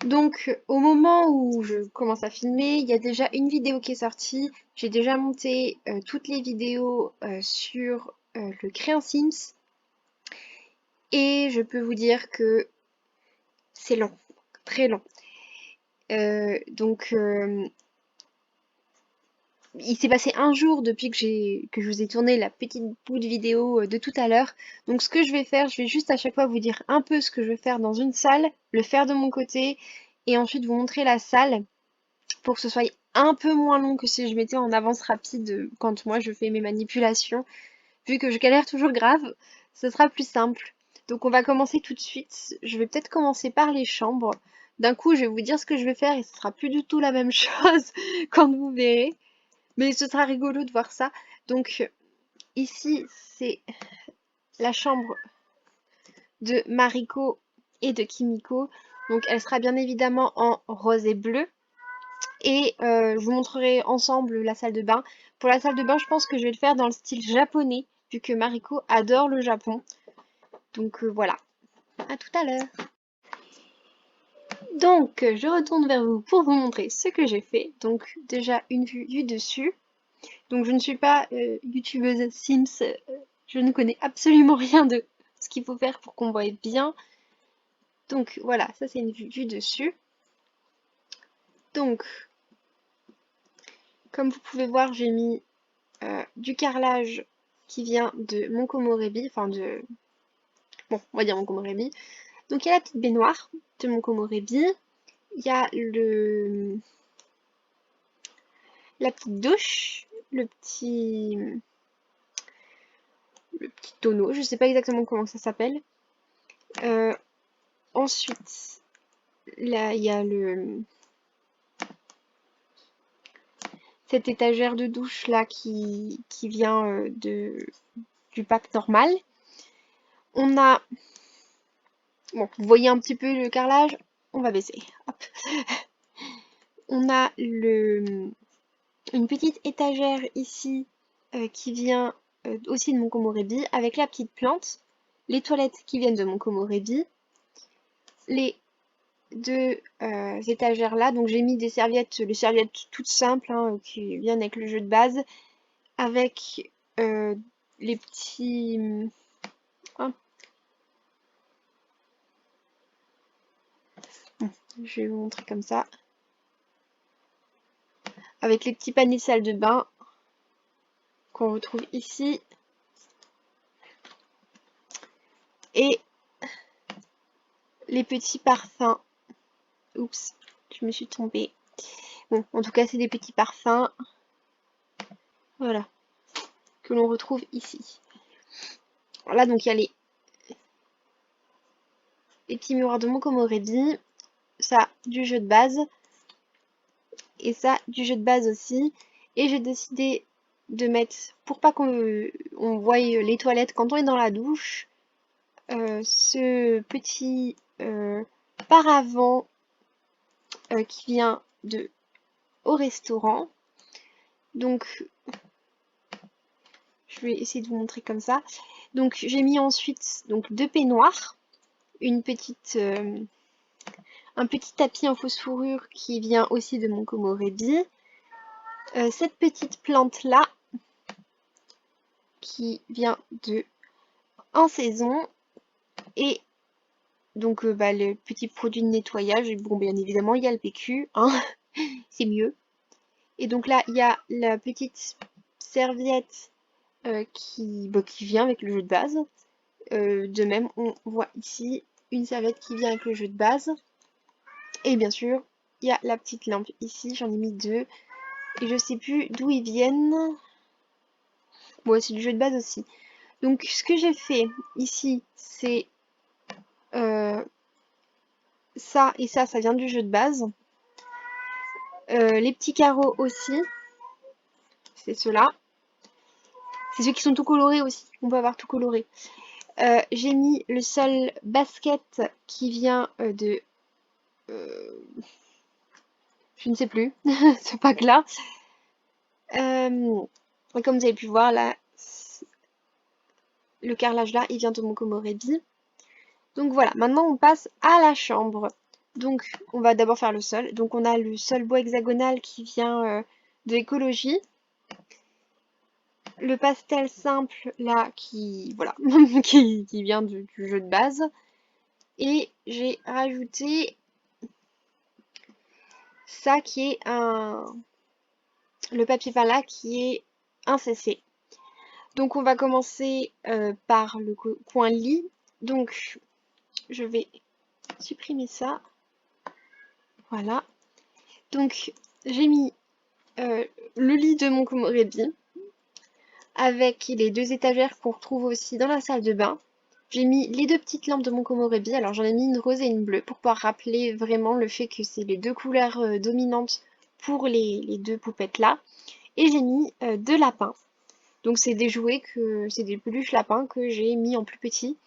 Donc, au moment où je commence à filmer, il y a déjà une vidéo qui est sortie. J'ai déjà monté toutes les vidéos sur le Créan Sims et je peux vous dire que c'est long, très long. Donc, il s'est passé un jour depuis que je vous ai tourné la petite bout de vidéo de tout à l'heure. Donc, ce que je vais faire, je vais juste à chaque fois vous dire un peu ce que je vais faire dans une salle, le faire de mon côté et ensuite vous montrer la salle, pour que ce soit un peu moins long que si je mettais en avance rapide quand moi je fais mes manipulations. Vu que je galère toujours grave, ce sera plus simple. Donc on va commencer tout de suite. Je vais peut-être commencer par les chambres. D'un coup, je vais vous dire ce que je vais faire et ce sera plus du tout la même chose quand vous verrez. Mais ce sera rigolo de voir ça. Donc ici, c'est la chambre de Mariko et de Kimiko. Donc elle sera bien évidemment en rose et bleu. Et je vous montrerai ensemble la salle de bain. Pour la salle de bain, je pense que je vais le faire dans le style japonais, vu que Mariko adore le Japon. Donc voilà, à tout à l'heure. Donc je retourne vers vous pour vous montrer ce que j'ai fait. Donc déjà une vue du dessus. Donc je ne suis pas youtubeuse Sims, je ne connais absolument rien de ce qu'il faut faire pour qu'on voie bien. Donc voilà, ça c'est une vue du dessus. Donc, comme vous pouvez voir, j'ai mis du carrelage qui vient de mon Komorebi, enfin de... Bon, on va dire mon Komorebi. Donc il y a la petite baignoire de mon Komorebi, il y a la petite douche, le petit tonneau, je sais pas exactement comment ça s'appelle. Euh, Ensuite, là il y a cette étagère de douche là qui vient du pack normal. On a, bon, vous voyez un petit peu le carrelage, on va baisser. Hop. On a une petite étagère ici qui vient aussi de mon Komorebi avec la petite plante, les toilettes qui viennent de mon Komorebi, les deux étagères là. Donc j'ai mis des serviettes, les serviettes toutes simples hein, qui viennent avec le jeu de base, avec les petits... hein, je vais vous montrer comme ça. Avec les petits paniers salle de bain qu'on retrouve ici. Et les petits parfums. Oups, je me suis trompée. Bon, en tout cas, c'est des petits parfums. Voilà, que l'on retrouve ici. Là, donc, il y a les petits miroirs de mon Komorebi. Ça, du jeu de base. Et ça, du jeu de base aussi. Et j'ai décidé de mettre, pour pas qu'on voie les toilettes quand on est dans la douche, ce petit paravent qui vient au restaurant. Donc, je vais essayer de vous montrer comme ça. Donc, j'ai mis ensuite donc, deux peignoirs, un petit tapis en fausse fourrure qui vient aussi de mon Komorebi. Cette petite plante là qui vient de En Saison et donc le petit produit de nettoyage. Bon, bien évidemment, il y a le PQ, hein, c'est mieux. Et donc là, il y a la petite serviette qui vient avec le jeu de base. De même, on voit ici une serviette qui vient avec le jeu de base. Et bien sûr, il y a la petite lampe ici, j'en ai mis deux. Et je sais plus d'où ils viennent. Bon, c'est du jeu de base aussi. Donc, ce que j'ai fait ici, c'est euh, ça et ça vient du jeu de base. Les petits carreaux aussi, c'est ceux-là. C'est ceux qui sont tout colorés aussi. On peut avoir tout coloré. J'ai mis le sol basket qui vient de... je ne sais plus, ce pack-là. Comme vous avez pu voir, là, le carrelage là, il vient de mon Komorebi. Donc voilà, maintenant on passe à la chambre Donc on va d'abord faire le sol. Donc on a le sol bois hexagonal qui vient de Écologie. Le pastel simple là qui voilà qui vient du jeu de base. Et j'ai rajouté ça qui est le papier peint là qui est un CC. Donc on va commencer par le coin lit. Donc je vais supprimer ça. Voilà. Donc j'ai mis le lit de mon Komorebi avec les deux étagères qu'on retrouve aussi dans la salle de bain. J'ai mis les deux petites lampes de mon Komorebi. Alors j'en ai mis une rose et une bleue pour pouvoir rappeler vraiment le fait que c'est les deux couleurs dominantes pour les deux poupettes là. Et j'ai mis deux lapins. Donc c'est des jouets c'est des peluches lapins que j'ai mis en plus petit.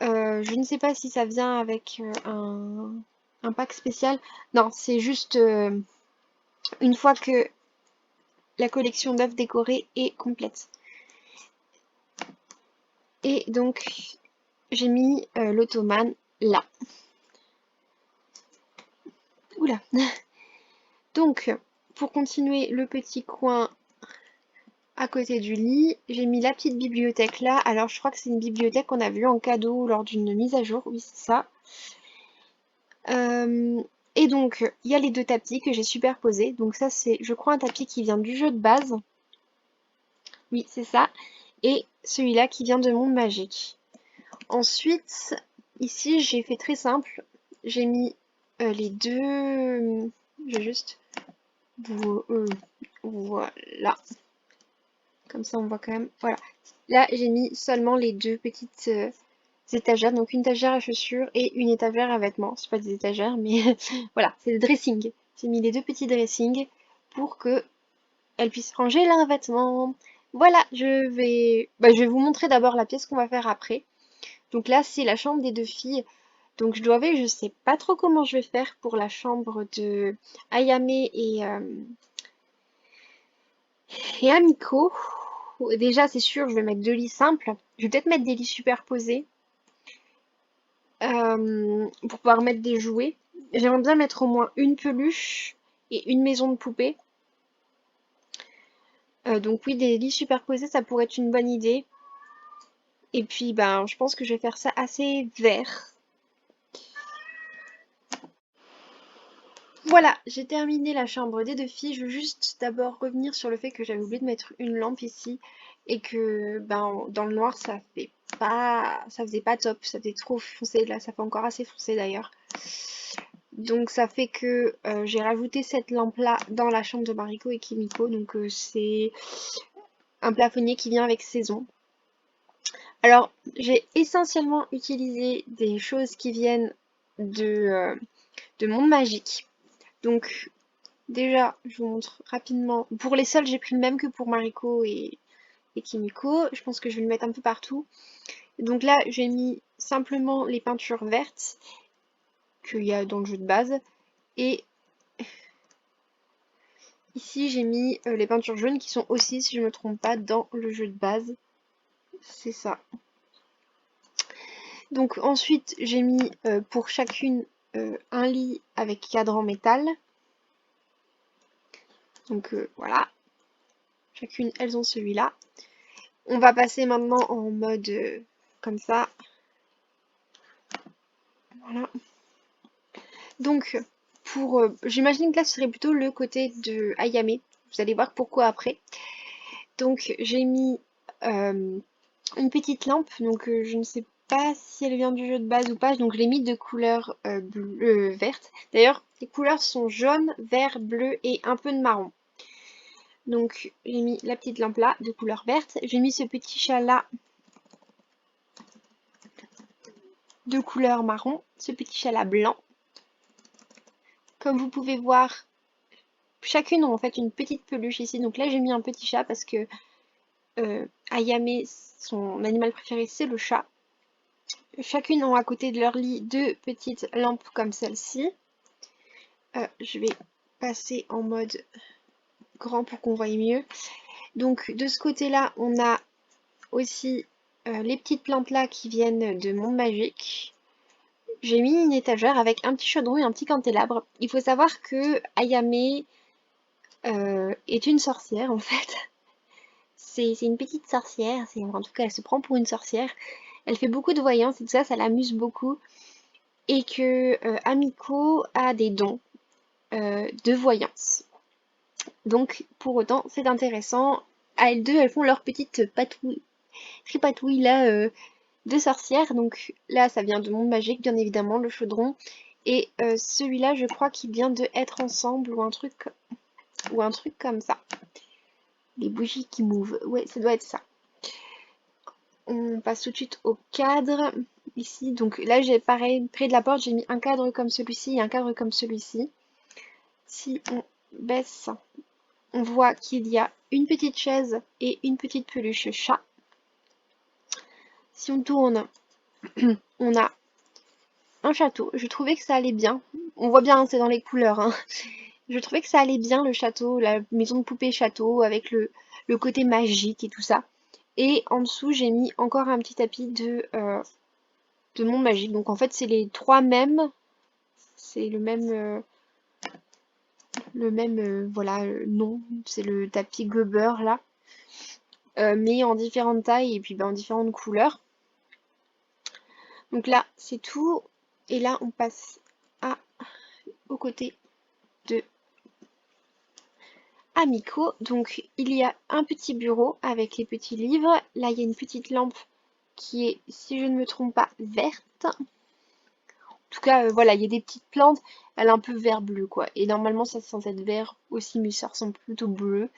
Je ne sais pas si ça vient avec un pack spécial. Non, c'est juste une fois que la collection d'œufs décorés est complète. Et donc j'ai mis l'ottomane là. Oula. Donc pour continuer le petit coin à côté du lit, j'ai mis la petite bibliothèque là. Alors je crois que c'est une bibliothèque qu'on a vue en cadeau lors d'une mise à jour. Oui, c'est ça. Et donc il y a les deux tapis que j'ai superposés. Donc ça c'est je crois un tapis qui vient du jeu de base. Oui, c'est ça. Et celui-là qui vient de Monde Magique. Ensuite, ici j'ai fait très simple. J'ai mis les deux. Je vais juste. Voilà. Comme ça on voit quand même. Voilà. Là j'ai mis seulement les deux petites étagères. Donc une étagère à chaussures et une étagère à vêtements. C'est pas des étagères, mais voilà, c'est le dressing. J'ai mis les deux petits dressings pour que elles puissent ranger leurs vêtements. Voilà, je vais vous montrer d'abord la pièce qu'on va faire après. Donc là, c'est la chambre des deux filles. Donc je sais pas trop comment je vais faire pour la chambre de Ayame et Amiko. Déjà, c'est sûr, je vais mettre deux lits simples. Je vais peut-être mettre des lits superposés pour pouvoir mettre des jouets. J'aimerais bien mettre au moins une peluche et une maison de poupée. Donc oui, des lits superposés, ça pourrait être une bonne idée. Et puis, ben, je pense que je vais faire ça assez vert. Voilà, j'ai terminé la chambre des deux filles. Je veux juste d'abord revenir sur le fait que j'avais oublié de mettre une lampe ici et que ben dans le noir ça faisait pas top, ça faisait trop foncé. Là, ça fait encore assez foncé d'ailleurs. Donc ça fait que j'ai rajouté cette lampe là dans la chambre de Mariko et Kimiko. Donc c'est un plafonnier qui vient avec saison. Alors j'ai essentiellement utilisé des choses qui viennent de Monde Magique. Donc déjà, je vous montre rapidement. Pour les sols, j'ai pris le même que pour Mariko et Kimiko. Je pense que je vais le mettre un peu partout. Donc là, j'ai mis simplement les peintures vertes qu'il y a dans le jeu de base. Et ici, j'ai mis les peintures jaunes qui sont aussi, si je ne me trompe pas, dans le jeu de base. C'est ça. Donc ensuite, j'ai mis pour chacune un lit avec cadran métal. Donc voilà. Chacune, elles ont celui-là. On va passer maintenant en mode comme ça. Voilà. Donc, j'imagine que là, ce serait plutôt le côté de Ayame. Vous allez voir pourquoi après. Donc, j'ai mis une petite lampe. Donc, je ne sais pas si elle vient du jeu de base ou pas. Donc, je l'ai mis de couleur verte. D'ailleurs, les couleurs sont jaune, vert, bleu et un peu de marron. Donc, j'ai mis la petite lampe là, de couleur verte. J'ai mis ce petit chat là, de couleur marron. Ce petit chat là blanc. Comme vous pouvez voir, chacune a en fait une petite peluche ici. Donc là, j'ai mis un petit chat parce que Ayame, son animal préféré, c'est le chat. Chacune ont à côté de leur lit deux petites lampes comme celle-ci. Je vais passer en mode grand pour qu'on voie mieux. Donc de ce côté-là, on a aussi les petites plantes là qui viennent de Monde Magique. j'ai mis une étagère avec un petit chaudron et un petit candélabre. Il faut savoir que Ayame est une sorcière en fait. C'est une petite sorcière, en tout cas elle se prend pour une sorcière. Elle fait beaucoup de voyance et tout ça, ça l'amuse beaucoup. Et que Amiko a des dons de voyance. Donc pour autant, c'est intéressant. À elles deux, elles font leur petite patrouille, tripatouille là de sorcières. Donc là, ça vient de Monde Magique, bien évidemment, le chaudron. Et celui-là, je crois qu'il vient de Être Ensemble ou un truc comme ça. Les bougies qui mouvent. Ouais, ça doit être ça. On passe tout de suite au cadre. Ici, donc là, j'ai pareil, près de la porte, j'ai mis un cadre comme celui-ci et un cadre comme celui-ci. Si on baisse, on voit qu'il y a une petite chaise et une petite peluche chat. Si on tourne, on a un château. Je trouvais que ça allait bien. On voit bien, c'est dans les couleurs, hein. Je trouvais que ça allait bien le château, la maison de poupée château avec le côté magique et tout ça. Et en dessous, j'ai mis encore un petit tapis de monde magique. Donc en fait, c'est les trois mêmes. C'est le même voilà, nom. C'est le tapis Gober là. Mais en différentes tailles et puis en différentes couleurs. Donc là, c'est tout. Et là, on passe au côté de Amiko. Donc, il y a un petit bureau avec les petits livres. Là, il y a une petite lampe qui est, si je ne me trompe pas, verte. En tout cas, voilà, il y a des petites plantes. Elle est un peu vert-bleu, quoi. Et normalement, ça c'est censé être vert aussi, mais ça ressemble plutôt bleu.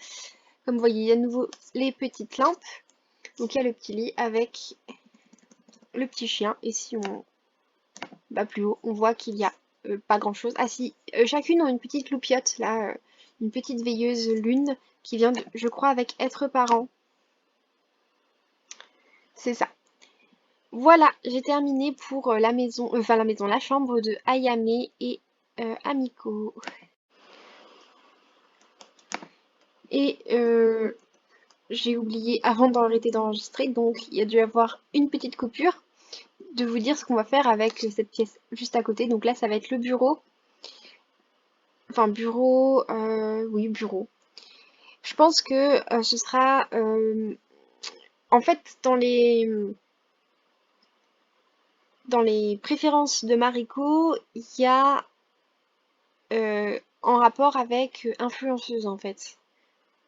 Comme vous voyez, il y a de nouveau les petites lampes. Donc, il y a le petit lit avec le petit chien. Et si on va plus haut, on voit qu'il y a pas grand-chose. Ah si, chacune ont une petite loupiote, là, une petite veilleuse lune qui vient, de, je crois, avec Être Parent. C'est ça. Voilà, j'ai terminé pour la maison, la chambre de Ayame et Amiko. Et j'ai oublié avant d'arrêter d'enregistrer, donc il y a dû avoir une petite coupure, de vous dire ce qu'on va faire avec cette pièce juste à côté. Donc là, ça va être le bureau. Enfin, bureau, oui, bureau. Je pense que ce sera... en fait, dans les préférences de Mariko, il y a en rapport avec influenceuse, en fait.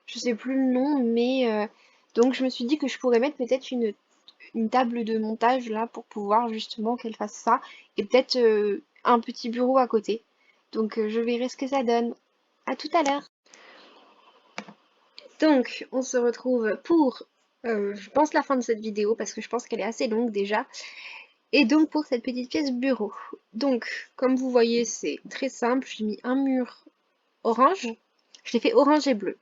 Je sais plus le nom, mais... donc je me suis dit que je pourrais mettre peut-être une table de montage là pour pouvoir justement qu'elle fasse ça. Et peut-être un petit bureau à côté. Donc je verrai ce que ça donne. À tout à l'heure. Donc, on se retrouve pour, je pense, la fin de cette vidéo, parce que je pense qu'elle est assez longue déjà. Et donc, pour cette petite pièce bureau. Donc, comme vous voyez, c'est très simple. J'ai mis un mur orange. Je l'ai fait orange et bleu.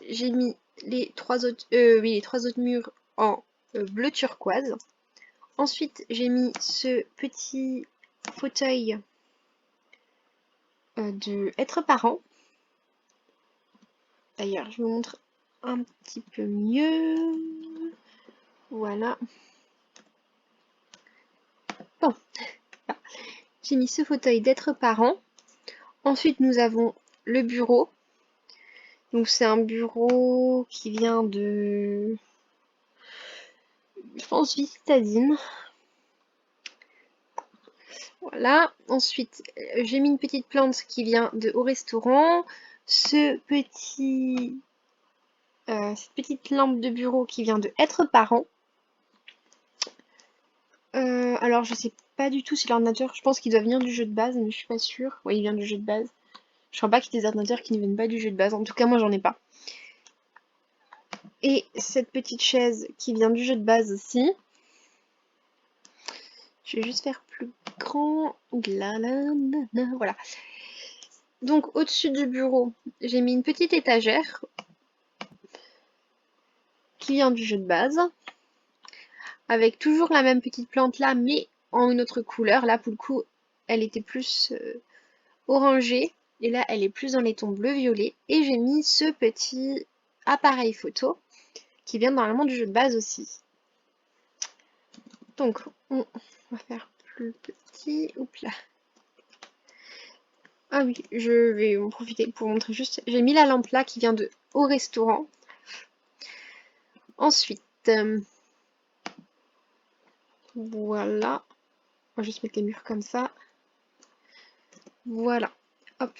J'ai mis les trois autres, oui, les trois autres murs en bleu turquoise. Ensuite, j'ai mis ce petit fauteuil de Être Parent. D'ailleurs, je vous montre un petit peu mieux. Voilà. Bon, j'ai mis ce fauteuil d'Être Parent. Ensuite, nous avons le bureau. Donc, c'est un bureau qui vient de, je pense, vie citadine. Voilà. Ensuite, j'ai mis une petite plante qui vient de Au Restaurant. Cette petite lampe de bureau qui vient de Être Parent. Alors, je sais pas du tout si l'ordinateur, je pense qu'il doit venir du jeu de base, mais je suis pas sûre. Oui, il vient du jeu de base. Je crois pas qu'il y ait des ordinateurs qui ne viennent pas du jeu de base. En tout cas, moi, j'en ai pas. Et cette petite chaise qui vient du jeu de base aussi. Je vais juste faire plus grand. Voilà. Donc, au-dessus du bureau, j'ai mis une petite étagère qui vient du jeu de base. Avec toujours la même petite plante là, mais en une autre couleur. Là, pour le coup, elle était plus orangée. Et là, elle est plus dans les tons bleu-violet. Et j'ai mis ce petit appareil photo qui vient normalement du jeu de base aussi. Donc, on va faire plus petit. Oups là. Ah oui, je vais en profiter pour vous montrer juste. J'ai mis la lampe là qui vient de Au Restaurant. Ensuite, voilà. On va juste mettre les murs comme ça. Voilà. Hop.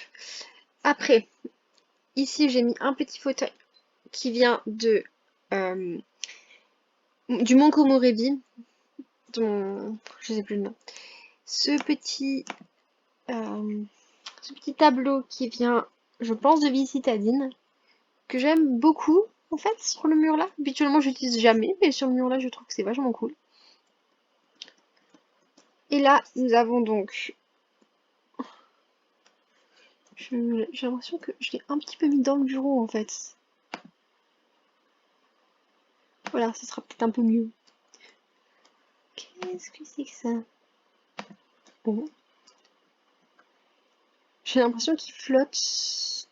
Après, ici j'ai mis un petit fauteuil qui vient de du Mont Komorebi. Je sais plus le nom. Ce petit tableau qui vient, je pense, de Vie Citadine, que j'aime beaucoup, en fait, sur le mur là. Habituellement, j'utilise jamais, mais sur le mur là, je trouve que c'est vachement cool. Et là, nous avons donc... J'ai l'impression que je l'ai un petit peu mis dans le bureau, en fait. Voilà, ce sera peut-être un peu mieux. Qu'est-ce que c'est que ça? Bon. J'ai l'impression qu'il flotte.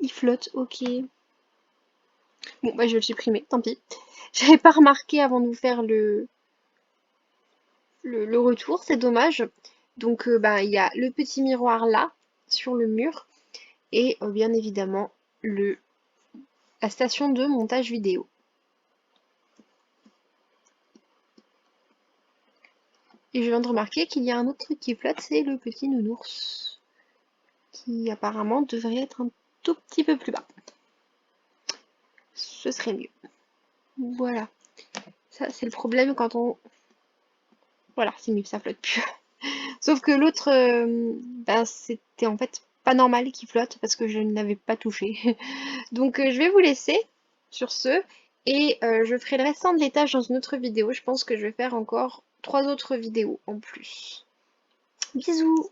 Il flotte, ok. Bon, bah je vais le supprimer, tant pis. J'avais pas remarqué avant de vous faire le retour, c'est dommage. Donc, bah, il y a le petit miroir là, sur le mur, et bien évidemment, la station de montage vidéo. Et je viens de remarquer qu'il y a un autre truc qui flotte, c'est le petit nounours, qui apparemment devrait être un tout petit peu plus bas. Ce serait mieux. Voilà. Ça, c'est le problème quand on... Voilà, c'est mieux, ça flotte plus. Sauf que l'autre, ben, c'était en fait pas normal qu'il flotte parce que je ne l'avais pas touché. Donc je vais vous laisser sur ce et je ferai le restant de l'étage dans une autre vidéo. Je pense que je vais faire encore 3 autres vidéos en plus. Bisous!